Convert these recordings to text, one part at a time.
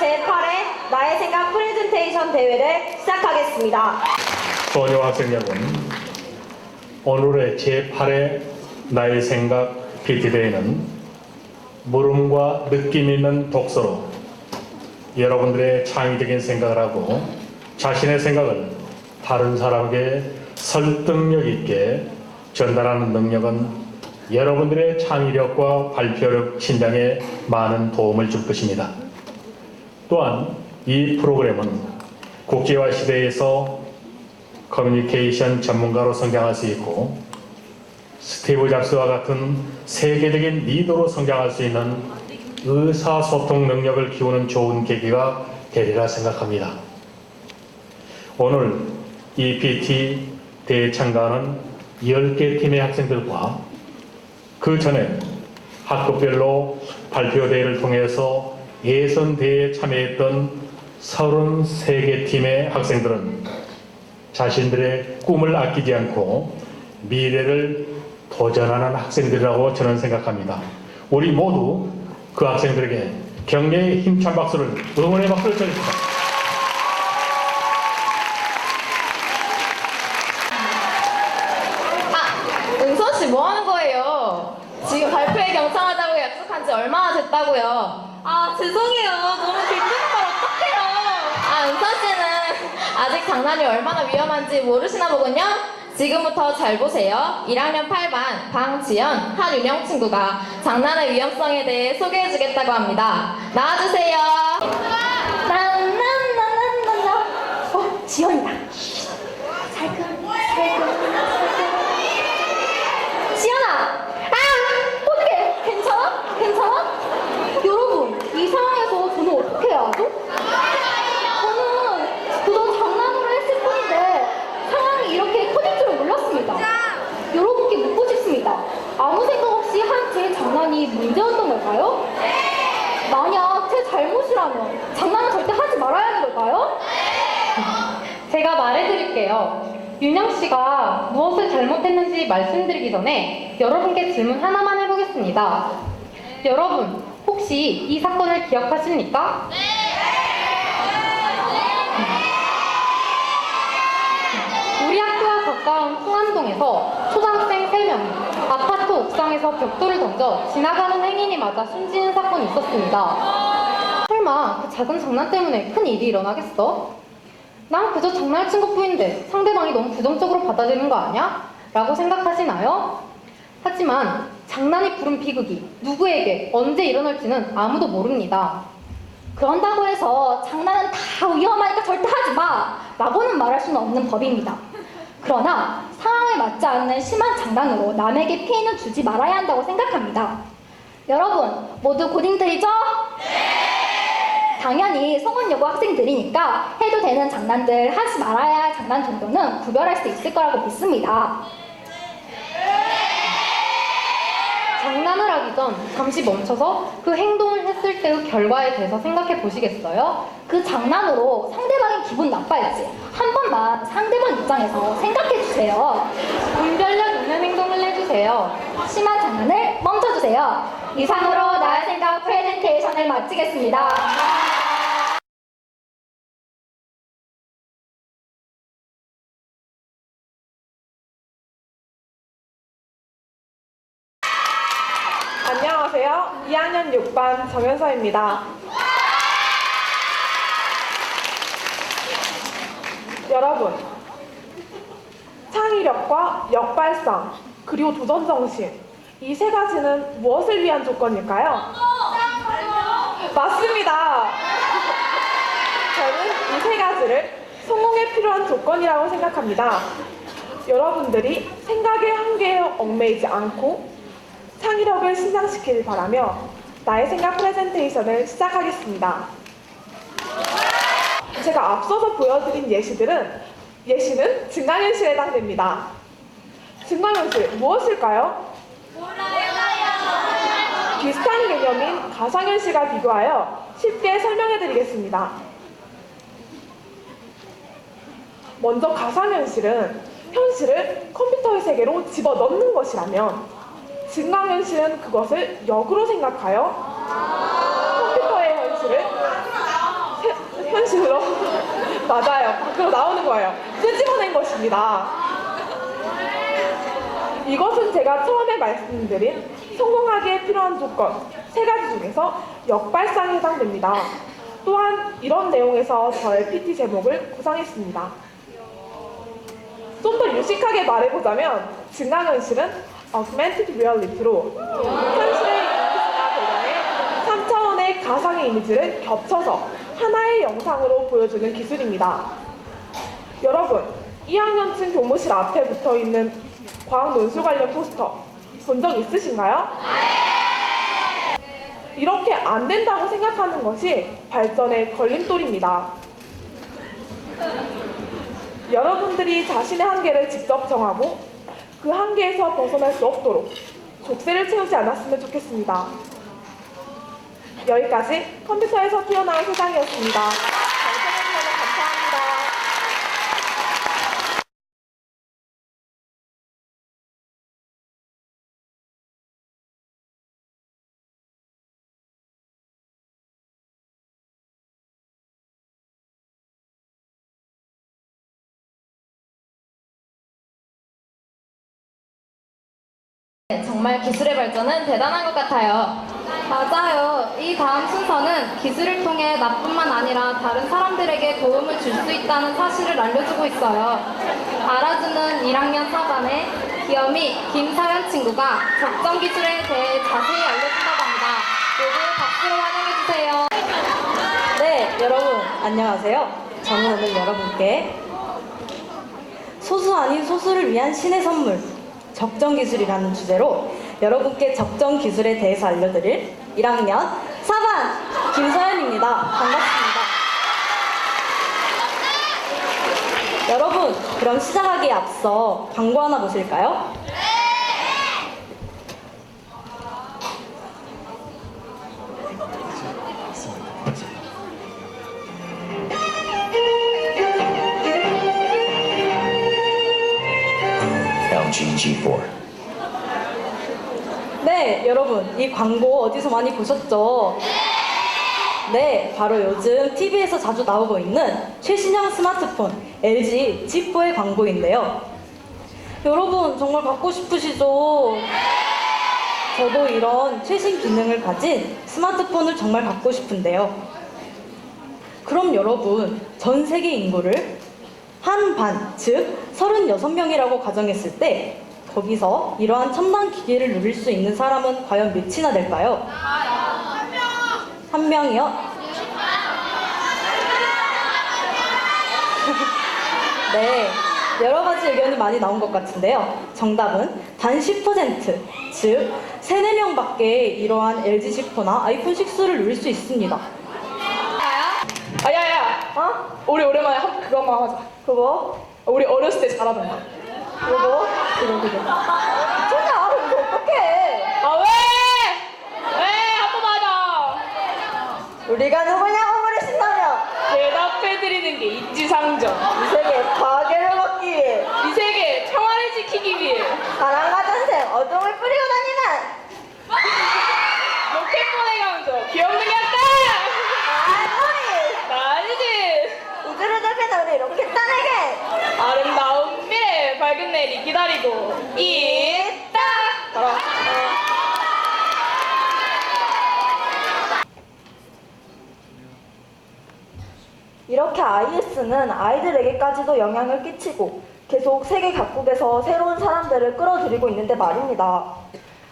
제8회 나의 생각 프레젠테이션 대회를 시작하겠습니다. 소녀 학생 여러분, 오늘의 제8회 나의 생각 PT대회는 물음과 느낌 있는 독서로 여러분들의 창의적인 생각을 하고 자신의 생각을 다른 사람에게 설득력 있게 전달하는 능력은 여러분들의 창의력과 발표력 신장에 많은 도움을 줄 것입니다. 또한 이 프로그램은 국제화 시대에서 커뮤니케이션 전문가로 성장할 수 있고 스티브 잡스와 같은 세계적인 리더로 성장할 수 있는 의사소통 능력을 키우는 좋은 계기가 되리라 생각합니다. 오늘 이 PT 대회에 참가하는 10개 팀의 학생들과 그 전에 학급별로 발표대회를 통해서 예선대회에 참여했던 33개 팀의 학생들은 자신들의 꿈을 아끼지 않고 미래를 도전하는 학생들이라고 저는 생각합니다. 우리 모두 그 학생들에게 격려의 힘찬 박수를, 응원의 박수를 쳐주십시오. 은서씨 뭐 하는 거예요? 지금 발표회 경청하자고 약속한 지 얼마나 됐다고요? 죄송해요. 너무 긴장한 걸 어떡해요. 은서씨는 아직 장난이 얼마나 위험한지 모르시나 보군요? 지금부터 잘 보세요. 1학년 8반 방지연, 한윤영 친구가 장난의 위험성에 대해 소개해주겠다고 합니다. 나와주세요. 나나나나나나. 지연이다. 지연아! 어떡해? 괜찮아? 여러분, 이 상황에서 저는 어떻게 해야 하죠? 저는 그저 장난으로 했을 뿐인데 상황이 이렇게 커질 줄은 몰랐습니다. 여러분께 묻고 싶습니다. 아무 생각 없이 한 제 장난이 문제였던 걸까요? 만약 제 잘못이라면 장난은 절대 하지 말아야 하는 걸까요? 제가 말해드릴게요. 윤영 씨가 무엇을 잘못했는지 말씀드리기 전에 여러분께 질문 하나만 해보겠습니다. 여러분, 혹시 이 사건을 기억하십니까? 우리 학교와 가까운 풍암동에서 초등학생 3명이 아파트 옥상에서 벽돌을 던져 지나가는 행인이 맞아 숨지는 사건이 있었습니다. 설마 그 작은 장난 때문에 큰 일이 일어나겠어? 난 그저 장난을 친 것뿐인데 상대방이 너무 부정적으로 받아들이는 거 아니야? 라고 생각하시나요? 하지만 장난이 부른 비극이 누구에게 언제 일어날지는 아무도 모릅니다. 그런다고 해서 장난은 다 위험하니까 절대 하지 마! 라고는 말할 수는 없는 법입니다. 그러나 상황에 맞지 않는 심한 장난으로 남에게 피해는 주지 말아야 한다고 생각합니다. 여러분, 모두 고딩들이죠? 당연히 성원여고 학생들이니까 해도 되는 장난들, 하지 말아야 할 장난 정도는 구별할 수 있을 거라고 믿습니다. 장난을 하기 전 잠시 멈춰서 그 행동을 했을 때의 결과에 대해서 생각해 보시겠어요? 그 장난으로 상대방이 기분 나빠할지 한 번만 상대방 입장에서 생각해 주세요. 분별력 있는 행동을 해주세요. 심한 장난을 멈춰주세요. 이상으로 나의 생각 프레젠테이션을 마치겠습니다. 안녕하세요. 2학년 6반 정현서입니다. 여러분, 창의력과 역발상, 그리고 도전정신, 이 세 가지는 무엇을 위한 조건일까요? 맞습니다. 저는 이 세 가지를 성공에 필요한 조건이라고 생각합니다. 여러분들이 생각의 한계에 얽매이지 않고 창의력을 신장시키길 바라며 나의 생각 프레젠테이션을 시작하겠습니다. 제가 앞서서 보여드린 예시는 증강현실에 해당됩니다. 증강현실 무엇일까요? 비슷한 개념인 가상현실과 비교하여 쉽게 설명해드리겠습니다. 먼저 가상현실은 현실을 컴퓨터의 세계로 집어넣는 것이라면 증강현실은 그것을 역으로 생각하여 컴퓨터의 현실을 사무실로 맞아요. 밖으로 나오는 거예요. 끄집어낸 것입니다. 이것은 제가 처음에 말씀드린 성공하기에 필요한 조건 3가지 중에서 역발상에 해당됩니다. 또한 이런 내용에서 저의 PT 제목을 구상했습니다. 좀 더 유식하게 말해보자면 증강현실은 Augmented Reality로 현실의 이미지나 배경에 3차원의 가상의 이미지를 겹쳐서 하나의 영상으로 보여주는 기술입니다. 여러분, 2학년층 교무실 앞에 붙어있는 과학 논술 관련 포스터 본 적 있으신가요? 이렇게 안 된다고 생각하는 것이 발전의 걸림돌입니다. 여러분들이 자신의 한계를 직접 정하고 그 한계에서 벗어날 수 없도록 족쇄를 채우지 않았으면 좋겠습니다. 여기까지 컴퓨터에서 튀어나온 세상이었습니다. 감사합니다. 정말 기술의 발전은 대단한 것 같아요. 맞아요. 이 다음 순서는 기술을 통해 나뿐만 아니라 다른 사람들에게 도움을 줄 수 있다는 사실을 알려주고 있어요. 알아주는 1학년 4반의 귀염이 김사연 친구가 적정 기술에 대해 자세히 알려준다고 합니다. 모두 박수로 환영해주세요. 네, 여러분 안녕하세요. 저는 오늘 여러분께 소수 아닌 소수를 위한 신의 선물 적정 기술이라는 주제로 여러분께 적정 기술에 대해서 알려드릴 1학년 4반 김서연입니다. 반갑습니다. 여러분, 그럼 시작하기에 앞서 광고 하나 보실까요? LG G4. 네, 여러분, 이 광고 어디서 많이 보셨죠? 네, 바로 요즘 TV에서 자주 나오고 있는 최신형 스마트폰 LG G4의 광고인데요. 여러분, 정말 갖고 싶으시죠? 저도 이런 최신 기능을 가진 스마트폰을 정말 갖고 싶은데요. 그럼 여러분, 전 세계 인구를 한 반, 즉 36명이라고 가정했을 때 거기서 이러한 첨단 기기를 누릴 수 있는 사람은 과연 몇이나 될까요? 한 명이요? 네, 여러 가지 의견이 많이 나온 것 같은데요. 정답은 단 10%, 즉 3, 4명밖에 이러한 LG G4나 아이폰 6를 누릴 수 있습니다. 야야, 우리 오랜만에 그거만 하자. 그거? 우리 어렸을 때 잘하던 거. 그거? 진짜 이거 어떡해? 아 왜? 왜? 한 번만 하자. 우리가 누구냐고 물으신다며 대답해드리는 게 인지상정. 이 세계에 과학을 먹기 위해 이 세계 평화를 지키기 위해 사랑과 전생 어둠을 뿌리고 다니는 로켓본에 가면 저 귀엽는 게 없다. 아이돌이 나 아니지. 우주를 대표는 우리 로켓단에게 아름다운 미래 밝은 내일이 기다리고 있다. 가라. 이렇게 IS는 아이들에게까지도 영향을 끼치고 계속 세계 각국에서 새로운 사람들을 끌어들이고 있는데 말입니다.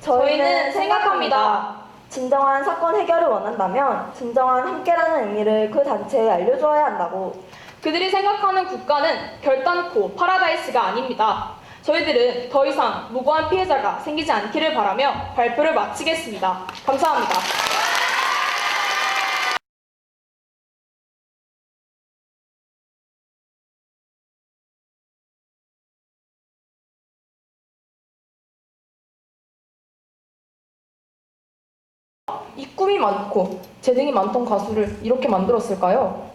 저희는 생각합니다. 진정한 사건 해결을 원한다면 진정한 함께라는 의미를 그 단체에 알려줘야 한다고. 그들이 생각하는 국가는 결단코 파라다이스가 아닙니다. 저희들은 더 이상 무고한 피해자가 생기지 않기를 바라며 발표를 마치겠습니다. 감사합니다. 이 꿈이 많고 재능이 많던 가수를 이렇게 만들었을까요?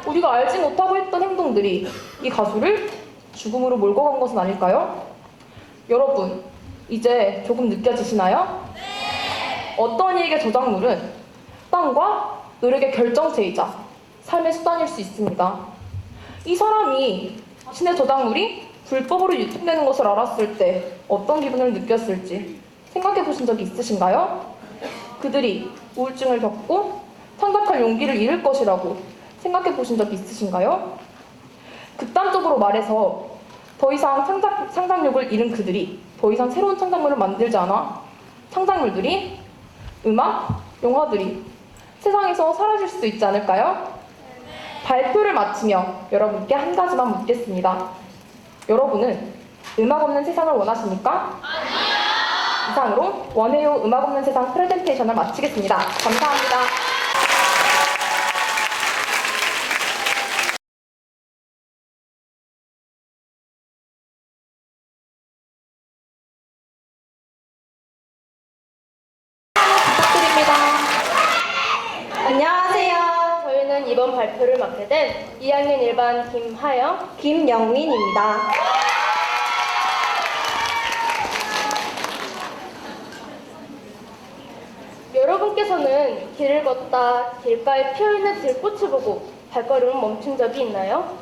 우리가 알지 못하고 했던 행동들이 이 가수를 죽음으로 몰고 간 것은 아닐까요? 여러분, 이제 조금 느껴지시나요? 어떤 이에게 저작물은 땅과 노력의 결정체이자 삶의 수단일 수 있습니다. 이 사람이 신의 저작물이 불법으로 유통되는 것을 알았을 때 어떤 기분을 느꼈을지 생각해 보신 적이 있으신가요? 그들이 우울증을 겪고 창작할 용기를 잃을 것이라고 생각해 보신 적이 있으신가요? 극단적으로 말해서 더 이상 창작력을 잃은 그들이 더 이상 새로운 창작물을 만들지 않아 창작물들이, 음악, 영화들이 세상에서 사라질 수도 있지 않을까요? 발표를 마치며 여러분께 한 가지만 묻겠습니다. 여러분은 음악 없는 세상을 원하십니까? 아니요! 이상으로 원해요 음악 없는 세상 프레젠테이션을 마치겠습니다. 감사합니다. 부탁드립니다. 안녕하세요. 저희는 이번 발표를 맡게 된 2학년 1반 김하영, 김영민입니다. 여러분께서는 길을 걷다 길가에 피어있는 들꽃을 보고 발걸음을 멈춘 적이 있나요?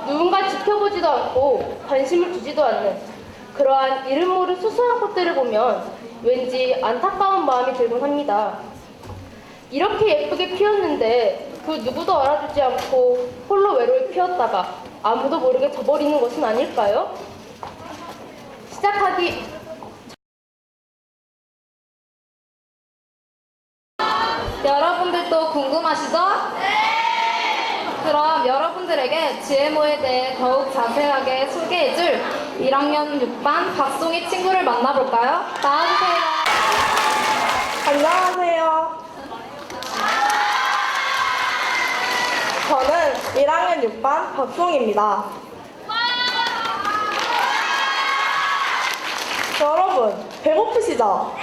누군가 지켜보지도 않고 관심을 두지도 않는 그러한 이름 모를 수수한 꽃들을 보면 왠지 안타까운 마음이 들곤 합니다. 이렇게 예쁘게 피었는데 그 누구도 알아주지 않고 홀로 외로이 피었다가 아무도 모르게 져버리는 것은 아닐까요? 시작하기 여러분들도 궁금하시죠? 네! 그럼 여러분들에게 GMO에 대해 더욱 자세하게 소개해줄 1학년 6반 박송희 친구를 만나볼까요? 나와주세요. 안녕하세요. 저는 1학년 6반 박송입니다. 여러분, 배고프시죠?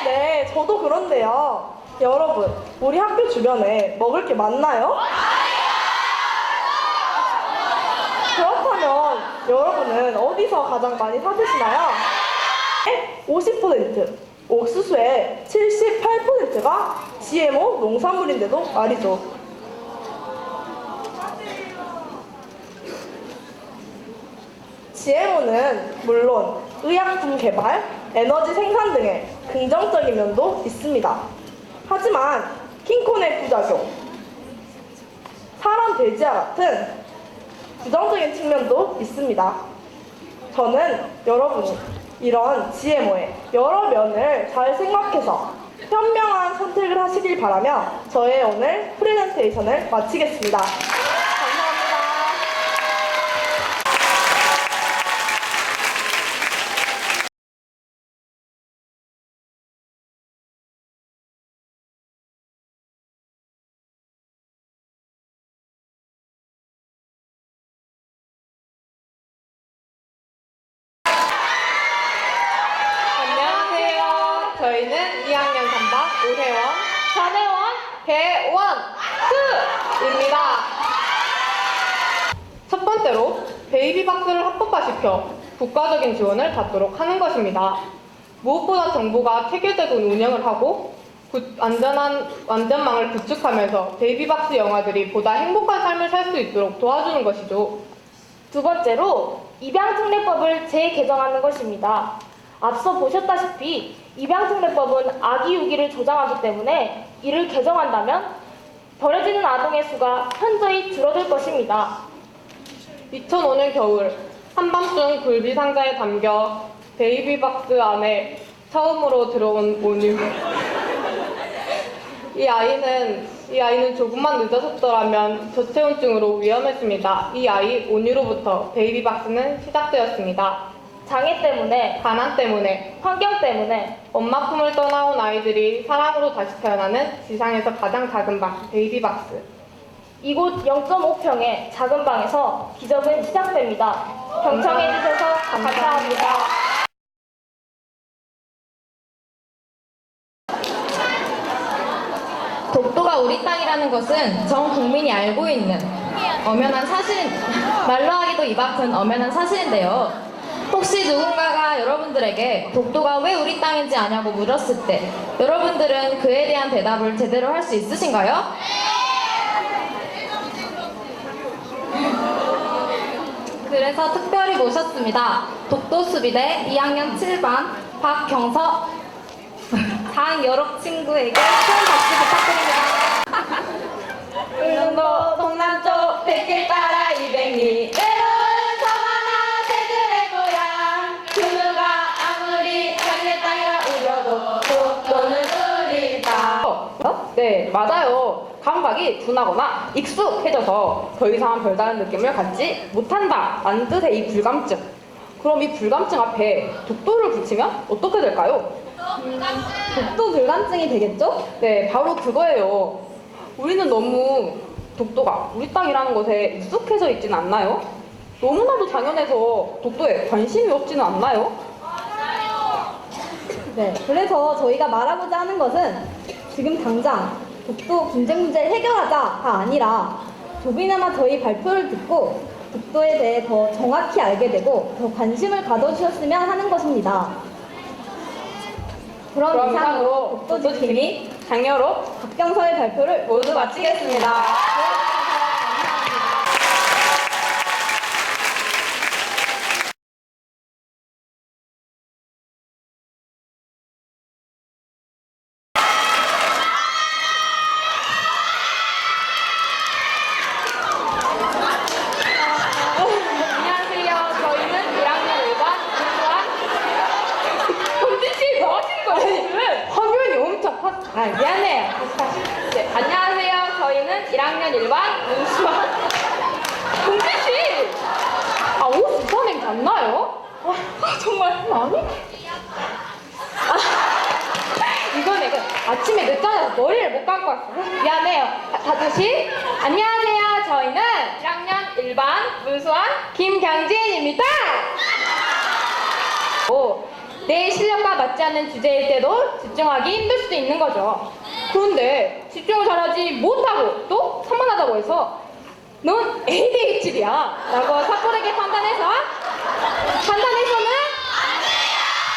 네, 저도 그런데요. 여러분, 우리 학교 주변에 먹을 게 많나요? 그렇다면 여러분은 어디서 가장 많이 사 드시나요? 50%, 옥수수의 78%가 GMO 농산물인데도 말이죠. GMO는 물론 의약품 개발, 에너지 생산 등의 긍정적인 면도 있습니다. 하지만 킹콘의 부작용, 사람 돼지와 같은 부정적인 측면도 있습니다. 저는 여러분이 이런 GMO의 여러 면을 잘 생각해서 현명한 선택을 하시길 바라며 저의 오늘 프레젠테이션을 마치겠습니다. 감사합니다. 안녕하세요. 저희는 2학년 3반 오혜원, 전혜원, 배원수입니다. 첫 번째로 베이비박스를 합법화시켜 국가적인 지원을 받도록 하는 것입니다. 무엇보다 정부가 체계적인 운영을 하고 안전망을 구축하면서 베이비박스 영아들이 보다 행복한 삶을 살 수 있도록 도와주는 것이죠. 두 번째로 입양특례법을 재개정하는 것입니다. 앞서 보셨다시피 입양특례법은 아기 유기를 조장하기 때문에 이를 개정한다면 버려지는 아동의 수가 현저히 줄어들 것입니다. 2005년 겨울 한밤중 굴비 상자에 담겨 베이비박스 안에 처음으로 들어온 온유. 이 아이는 조금만 늦어졌더라면 저체온증으로 위험했습니다. 이 아이 온유로부터 베이비박스는 시작되었습니다. 장애 때문에, 가난 때문에, 환경 때문에 엄마 품을 떠나온 아이들이 사랑으로 다시 태어나는 지상에서 가장 작은 방, 베이비박스. 이곳 0.5평의 작은 방에서 기적은 시작됩니다. 경청해주셔서 감사합니다. 독도가 우리 땅이라는 것은 전 국민이 알고 있는 엄연한 사실, 말로 하기도 입 아픈 엄연한 사실인데요. 혹시 혹시 누군가가 여러분들에게 독도가 왜 우리 땅인지 아냐고 물었을 때 여러분들은 그에 대한 대답을 제대로 할 수 있으신가요? 그래서 특별히 모셨습니다. 독도수비대 2학년 7반 박경서 장여록 친구에게 큰 박수 부탁드립니다. 울릉도 동남쪽 백길 따라 200리 외로운 섬 하나 새들의 고향 그 누가 아무리 자기의 땅이라 우려도 독도는 우리 땅. 네, 맞아요. 감각이 둔하거나 익숙해져서 더 이상 별다른 느낌을 갖지 못한다 라는 뜻의 이 불감증. 그럼 이 불감증 앞에 독도를 붙이면 어떻게 될까요? 독도 불감증이 되겠죠? 네, 바로 그거예요. 우리는 너무 독도가 우리 땅이라는 것에 익숙해져 있지는 않나요? 너무나도 당연해서 독도에 관심이 없지는 않나요? 네, 그래서 저희가 말하고자 하는 것은 지금 당장 독도 분쟁 문제를 해결하자가 아니라 조금이나마 저희 발표를 듣고 독도에 대해 더 정확히 알게 되고 더 관심을 가져주셨으면 하는 것입니다. 그럼 이상으로 독도지킴이 장여록 박경서의 발표를 모두 마치겠습니다. 안녕하세요. 저희는 1학년 1반 김수환. 현진씨 뭐 하시는 거예요? 화면이 엄청 컸. 아, 미안해요. 네, 안녕하세요. 저희는 1학년 1반 문수환. 현진씨! 아, 옷 이상하게 잤나요? 정말 아니? 이거네, 이거. 아침에 늦잠에서 머리를 못 감고 왔어. 미안해요. 다시. 안녕하세요. 저희는 1학년 1반 문수환 김경진입니다. 내 실력과 맞지 않는 주제일 때도 집중하기 힘들 수도 있는 거죠. 그런데 집중을 잘하지 못하고 또 산만하다고 해서 넌 ADHD야 라고 섣부르게 판단해서는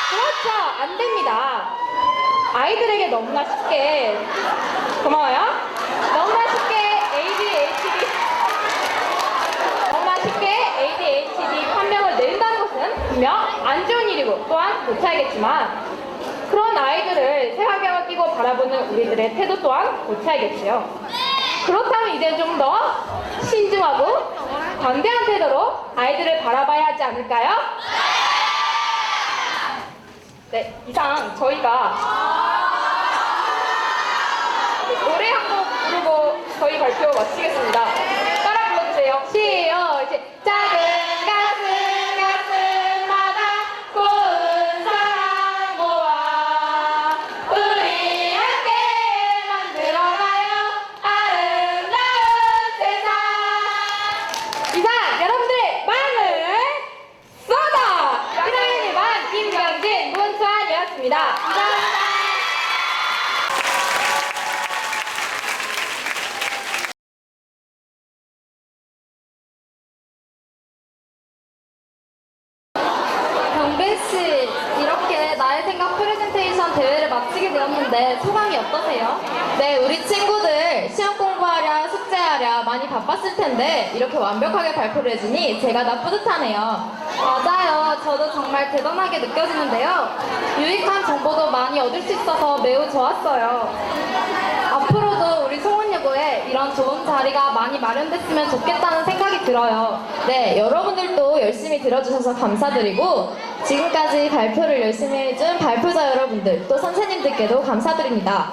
그렇죠. 안 됩니다. 아이들에게 너무나 쉽게 고마워요. 너무나 쉽게 ADHD 판명을 내린다는 것은 분명 안 좋은 일이고 또한 고쳐야겠지만 그런 아이들을 색안경을 끼고 바라보는 우리들의 태도 또한 고쳐야겠지요. 그렇다면 이제 좀 더 신중하고 관대한 태도로 아이들을 바라봐야 하지 않을까요? 네, 이상 저희가 노래 한 곡 부르고 저희 발표 마치겠습니다. 따라 불러주세요. 시작! 작은 가슴마다 고운 사랑 모아 우리 함께 만들어가요 아름다운 세상. 이상 여러분들의 마음을 쏟아! 1학년 1반 김경진, 문수환이었습니다. 감사합니다. 경빈씨, 이렇게 나의 생각 프레젠테이션 대회를 마치게 되었는데 소감이 어떠세요? 네, 우리 친구들 시험 공부하랴 숙제하랴 많이 바빴을 텐데 이렇게 완벽하게 발표를 해주니 제가 다 뿌듯하네요. 맞아요. 저도 정말 대단하게 느껴지는데요. 유익한 정보도 많이 얻을 수 있어서 매우 좋았어요. 앞으로도 우리 송원여고에 이런 좋은 자리가 많이 마련됐으면 좋겠다는 생각이 들어요. 네, 여러분들도 열심히 들어주셔서 감사드리고 지금까지 발표를 열심히 해준 발표자 여러분들 또 선생님들께도 감사드립니다.